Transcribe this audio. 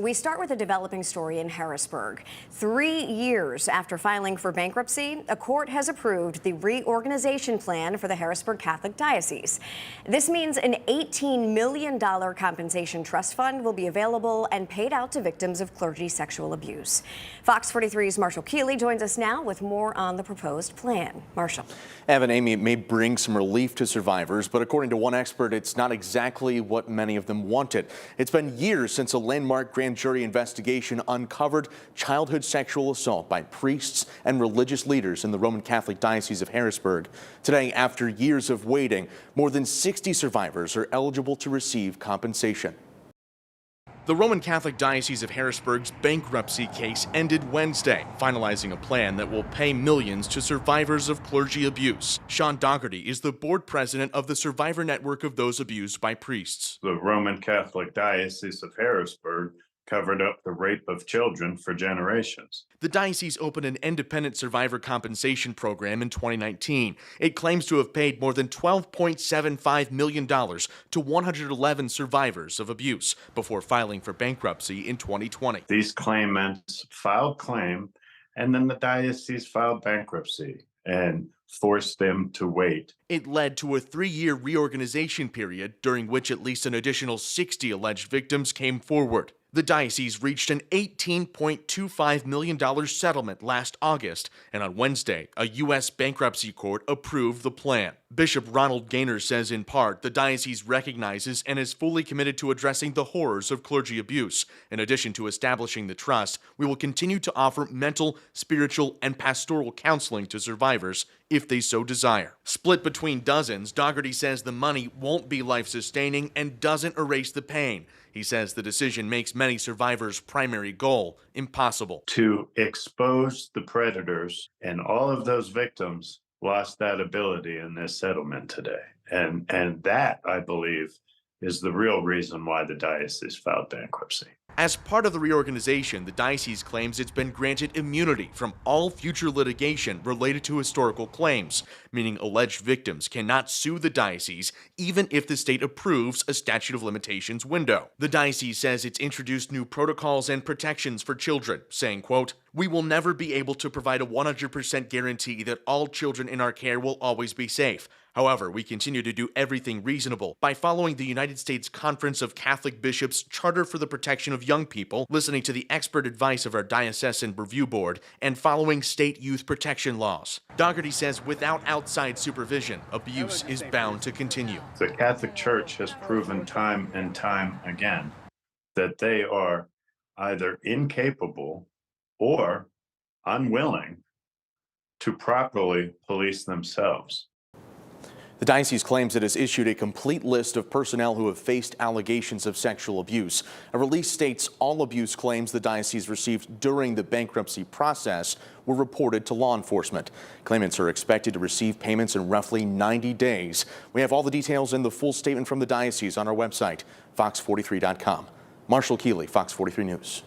We start with a developing story in Harrisburg. 3 years after filing for bankruptcy, a court has approved the reorganization plan for the Harrisburg Catholic Diocese. This means an $18 million compensation trust fund will be available and paid out to victims of clergy sexual abuse. Fox 43's Marshall Keeley joins us now with more on the proposed plan. Marshall. Evan, Amy, it may bring some relief to survivors, but according to one expert, it's not exactly what many of them wanted. It's been years since a landmark grand jury investigation uncovered childhood sexual assault by priests and religious leaders in the Roman Catholic Diocese of Harrisburg. Today, after years of waiting, more than 60 survivors are eligible to receive compensation. The Roman Catholic Diocese of Harrisburg's bankruptcy case ended Wednesday, finalizing a plan that will pay millions to survivors of clergy abuse. Shaun Dougherty is the board president of the survivor network of those abused by priests. The Roman Catholic Diocese of Harrisburg covered up the rape of children for generations. The diocese opened an independent survivor compensation program in 2019. It claims to have paid more than $12.75 million to 111 survivors of abuse before filing for bankruptcy in 2020. These claimants filed claim, and then the diocese filed bankruptcy and forced them to wait. It led to a 3-year reorganization period during which at least an additional 60 alleged victims came forward. The diocese reached an $18.25 million settlement last August, and on Wednesday, a U.S. bankruptcy court approved the plan. Bishop Ronald Gaynor says in part the diocese recognizes and is fully committed to addressing the horrors of clergy abuse. In addition to establishing the trust, we will continue to offer mental, spiritual, and pastoral counseling to survivors if they so desire. Split between dozens, Dougherty says the money won't be life-sustaining and doesn't erase the pain. He says the decision makes many survivors' primary goal impossible. To expose the predators, and all of those victims lost that ability in this settlement today. And that, I believe, is the real reason why the diocese filed bankruptcy. As part of the reorganization, the diocese claims it's been granted immunity from all future litigation related to historical claims, meaning alleged victims cannot sue the diocese even if the state approves a statute of limitations window. The diocese says it's introduced new protocols and protections for children, saying, quote, "We will never be able to provide a 100% guarantee that all children in our care will always be safe. However, we continue to do everything reasonable by following the United States Conference of Catholic Bishops' Charter for the Protection of Young People, listening to the expert advice of our Diocesan Review Board, and following state youth protection laws." Dougherty says without outside supervision, abuse is bound to continue. The Catholic Church has proven time and time again that they are either incapable or unwilling to properly police themselves. The diocese claims it has issued a complete list of personnel who have faced allegations of sexual abuse. A release states all abuse claims the diocese received during the bankruptcy process were reported to law enforcement. Claimants are expected to receive payments in roughly 90 days. We have all the details in the full statement from the diocese on our website, fox43.com. Marshall Keeley, Fox 43 News.